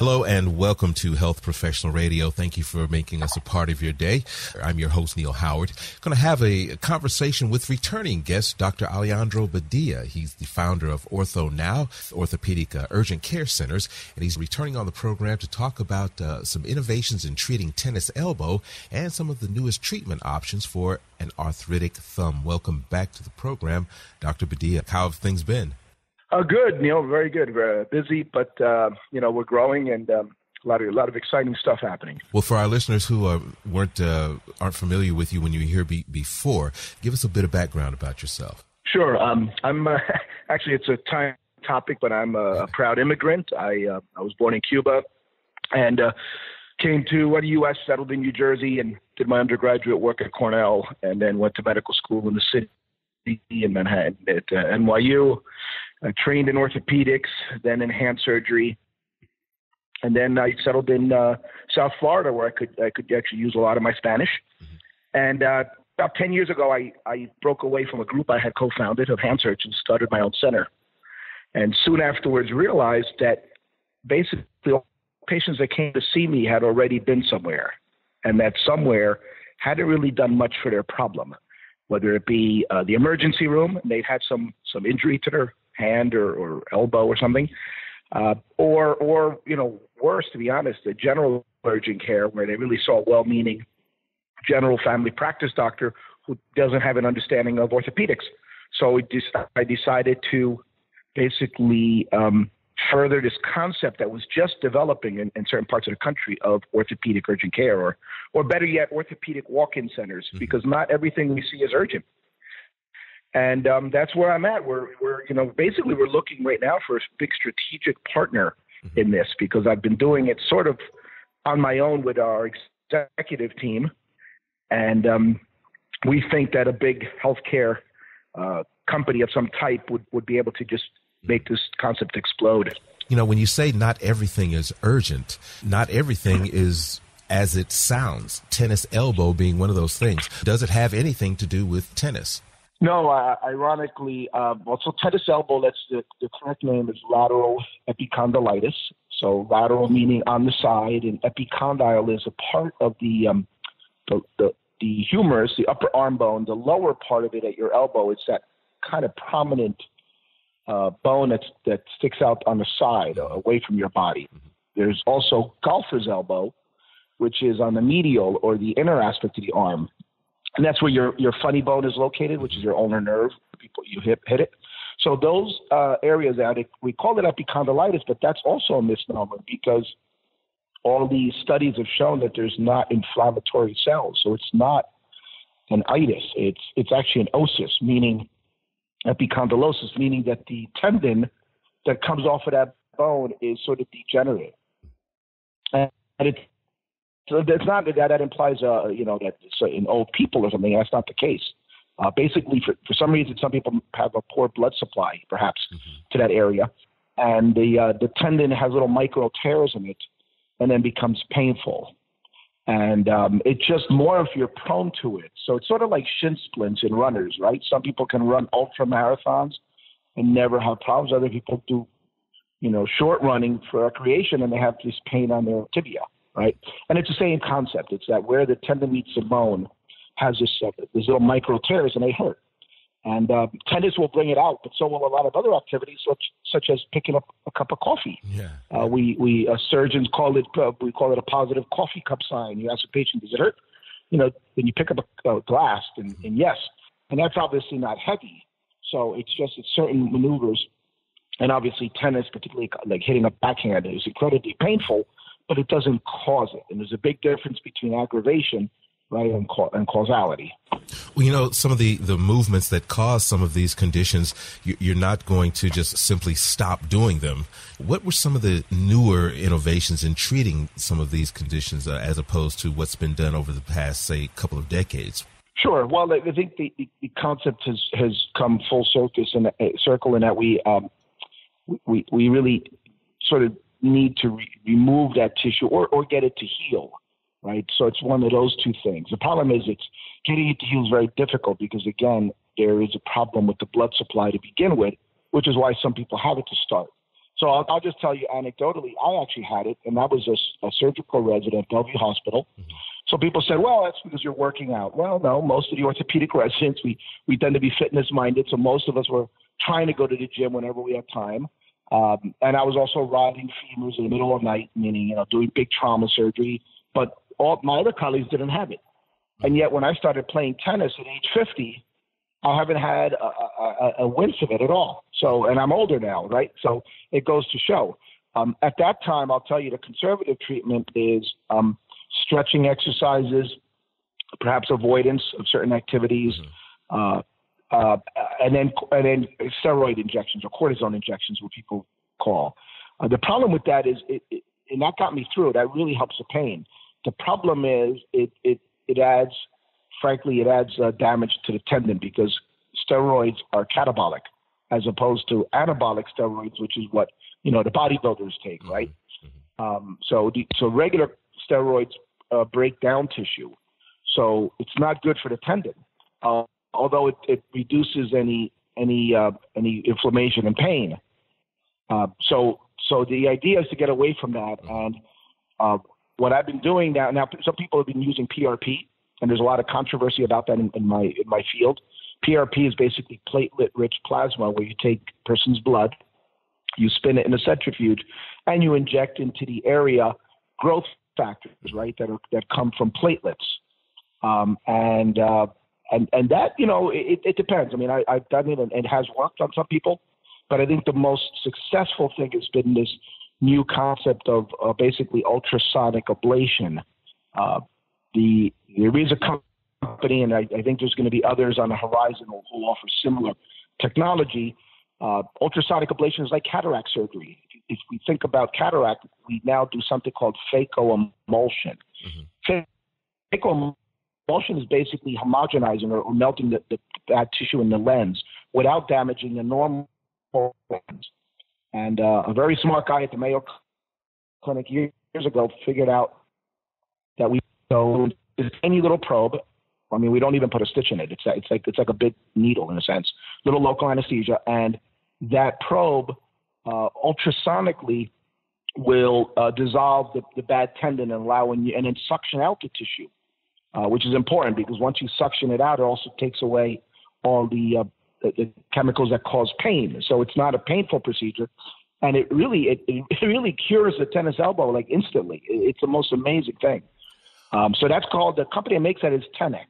Hello and welcome to Health Professional Radio. Thank you for making us a part of your day. I'm your host, Neil Howard. Going to have a conversation with returning guest, Dr. Alejandro Badia. He's the founder of OrthoNow, orthopedic urgent care centers, and he's returning on the program to talk about some innovations in treating tennis elbow and some of the newest treatment options for an arthritic thumb. Welcome back to the program, Dr. Badia. How have things been? Good, Neil. Very good. We're busy, but we're growing and a lot of exciting stuff happening. Well, for our listeners who aren't familiar with you when you were here before, give us a bit of background about yourself. Sure. I'm actually it's a time topic, but I'm a proud immigrant. I was born in Cuba and came to the U.S., settled in New Jersey, and did my undergraduate work at Cornell, and then went to medical school in the city in Manhattan at NYU. I trained in orthopedics, then in hand surgery, and then I settled in South Florida, where I could actually use a lot of my Spanish. Mm-hmm. And about 10 years ago, I broke away from a group I had co-founded of hand surgeons, started my own center, and soon afterwards realized that basically all patients that came to see me had already been somewhere, and that somewhere hadn't really done much for their problem, whether it be the emergency room, and they'd had some injury to their hand or elbow or something, or worse, to be honest, the general urgent care, where they really saw a well-meaning general family practice doctor who doesn't have an understanding of orthopedics. So I decided to basically further this concept that was just developing in certain parts of the country of orthopedic urgent care, or better yet, orthopedic walk-in centers, because not everything we see is urgent. And that's where I'm at. We're basically we're looking right now for a big strategic partner in this, because I've been doing it sort of on my own with our executive team. And we think that a big healthcare company of some type would be able to just make this concept explode. You know, when you say not everything is urgent, not everything is as it sounds, tennis elbow being one of those things. Does it have anything to do with tennis? No, ironically, so tennis elbow, that's the correct name is lateral epicondylitis. So lateral meaning on the side, and epicondyle is a part of the humerus, the upper arm bone, the lower part of it at your elbow. It's that kind of prominent bone that sticks out on the side, away from your body. There's also golfer's elbow, which is on the medial or the inner aspect of the arm. And that's where your funny bone is located, which is your ulnar nerve. People, you hit it. So those areas, we call it epicondylitis, but that's also a misnomer, because all these studies have shown that there's not inflammatory cells. So it's not an itis. It's actually an osis, meaning epicondylosis, meaning that the tendon that comes off of that bone is sort of degenerative. And so it's not that implies, that it's in old people or something. That's not the case. Basically, for some reason, some people have a poor blood supply, perhaps, to that area. And the tendon has little micro tears in it and then becomes painful. And it's just more if you're prone to it. So it's sort of like shin splints in runners, right? Some people can run ultra marathons and never have problems. Other people do, short running for recreation, and they have this pain on their tibia. Right, and it's the same concept. It's that where the tendon meets the bone has this little micro tears, and they hurt. And tennis will bring it out, but so will a lot of other activities, such as picking up a cup of coffee. Yeah. We surgeons call it a positive coffee cup sign. You ask a patient, does it hurt? Then you pick up a glass, and yes, and that's obviously not heavy. So it's certain maneuvers, and obviously tennis, particularly like hitting a backhand, is incredibly painful, but it doesn't cause it. And there's a big difference between aggravation, right, and causality. Well, some of the movements that cause some of these conditions, you're not going to just simply stop doing them. What were some of the newer innovations in treating some of these conditions as opposed to what's been done over the past, say, couple of decades? Sure. Well, I think the concept has come full circle in that we really sort of need to remove that tissue or get it to heal, right? So it's one of those two things. The problem is getting it to heal is very difficult because, again, there is a problem with the blood supply to begin with, which is why some people have it to start. So I'll just tell you anecdotally, I actually had it, and that was a surgical resident at Bellevue Hospital. Mm-hmm. So people said, well, that's because you're working out. Well, no, most of the orthopedic residents, we tend to be fitness-minded, so most of us were trying to go to the gym whenever we had time. And I was also riding femurs in the middle of the night, meaning, doing big trauma surgery. But all my other colleagues didn't have it. And yet when I started playing tennis at age 50, I haven't had a wince of it at all. So, and I'm older now, right? So it goes to show. At that time, I'll tell you the conservative treatment is stretching exercises, perhaps avoidance of certain activities, and then steroid injections or cortisone injections, what people call. The problem with that is, and that got me through it. That really helps the pain. The problem is it adds damage to the tendon because steroids are catabolic as opposed to anabolic steroids, which is what, the bodybuilders take, right? Mm-hmm. So regular steroids break down tissue. So it's not good for the tendon, although it reduces any inflammation and pain. So the idea is to get away from that. And what I've been doing now some people have been using PRP, and there's a lot of controversy about that in my field. PRP is basically platelet-rich plasma, where you take a person's blood, you spin it in a centrifuge, and you inject into the area growth factors, right, that come from platelets. And that, it depends. I mean, I've done it, and it has worked on some people, but I think the most successful thing has been this new concept of basically ultrasonic ablation. There is a company, and I think there's going to be others on the horizon who offer similar technology. Ultrasonic ablation is like cataract surgery. If we think about cataract, we now do something called phacoemulsion. Mm-hmm. Phacoemulsion is basically homogenizing or melting the bad tissue in the lens without damaging the normal lens. And a very smart guy at the Mayo Clinic years ago figured out that this tiny little probe. I mean, we don't even put a stitch in it. It's like a big needle in a sense, little local anesthesia, and that probe ultrasonically will dissolve the bad tendon and and then suction out the tissue, which is important because once you suction it out, it also takes away all the chemicals that cause pain. So it's not a painful procedure, and it really cures the tennis elbow like instantly. It's the most amazing thing. So that's called, the company that makes that is 10X.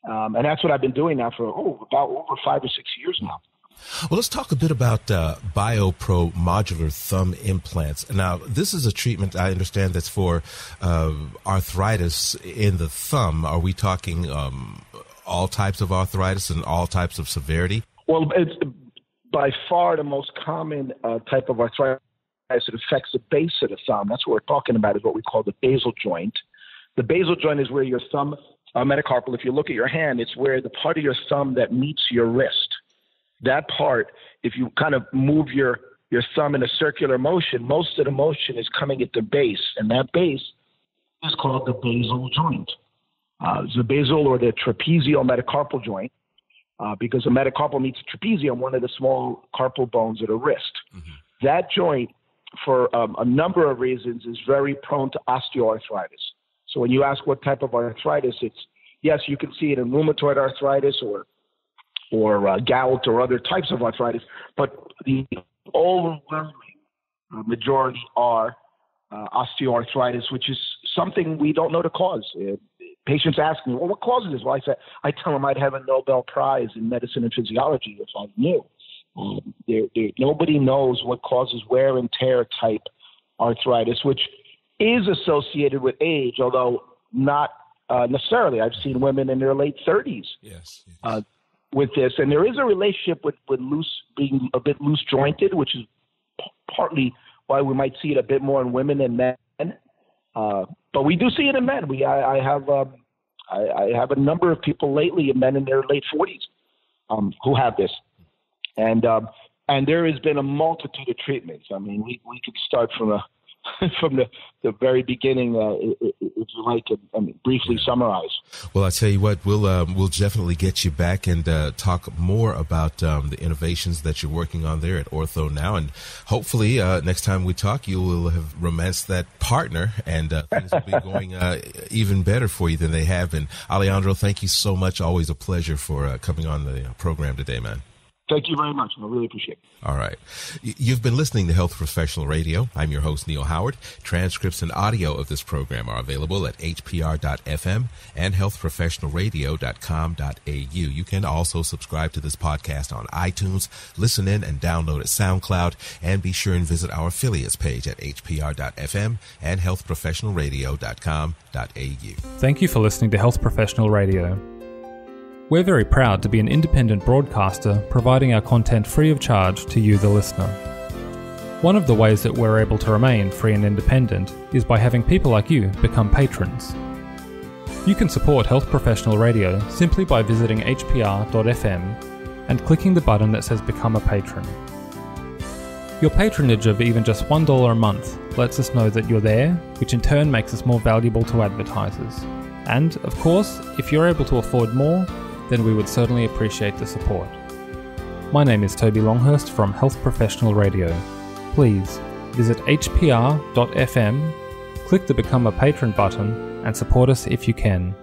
And that's what I've been doing now for about over 5 or 6 years now. Well, let's talk a bit about BioPro Modular Thumb Implants. Now, this is a treatment, I understand, that's for arthritis in the thumb. Are we talking all types of arthritis and all types of severity? Well, it's by far the most common type of arthritis. It affects the base of the thumb. That's what we're talking about, is what we call the basal joint. The basal joint is where your thumb, metacarpal, if you look at your hand, it's where the part of your thumb that meets your wrist. That part, if you kind of move your thumb in a circular motion, most of the motion is coming at the base, and that base is called the basal joint. The basal or the trapezial metacarpal joint, because the metacarpal meets the trapezium, one of the small carpal bones at a wrist. Mm-hmm. That joint, for a number of reasons, is very prone to osteoarthritis. So when you ask what type of arthritis, yes, you can see it in rheumatoid arthritis or gout or other types of arthritis, but the overwhelming majority are osteoarthritis, which is something we don't know the cause. Patients ask me, well, what causes this? Well, I tell them I'd have a Nobel Prize in medicine and physiology if I knew. Nobody knows what causes wear and tear type arthritis, which is associated with age, although not necessarily. I've seen women in their late 30s with this, and there is a relationship with being a bit loose jointed, which is partly why we might see it a bit more in women than men. But we do see it in men. I have a number of people lately, men in their late 40s, who have this, and there has been a multitude of treatments. I mean, we could start from from the very beginning, if you like, and briefly summarize. Well, I tell you what, we'll definitely get you back and talk more about the innovations that you're working on there at OrthoNow, and hopefully next time we talk, you will have romanced that partner, and things will be going even better for you than they have been. Alejandro, thank you so much. Always a pleasure for coming on the program today, man. Thank you very much. I really appreciate it. All right. You've been listening to Health Professional Radio. I'm your host, Neil Howard. Transcripts and audio of this program are available at hpr.fm and healthprofessionalradio.com.au. You can also subscribe to this podcast on iTunes, listen in and download at SoundCloud, and be sure and visit our affiliates page at hpr.fm and healthprofessionalradio.com.au. Thank you for listening to Health Professional Radio. We're very proud to be an independent broadcaster providing our content free of charge to you, the listener. One of the ways that we're able to remain free and independent is by having people like you become patrons. You can support Health Professional Radio simply by visiting hpr.fm and clicking the button that says Become a Patron. Your patronage of even just $1 a month lets us know that you're there, which in turn makes us more valuable to advertisers. And, of course, if you're able to afford more, then we would certainly appreciate the support. My name is Toby Longhurst from Health Professional Radio. Please visit hpr.fm, click the Become a Patron button, and support us if you can.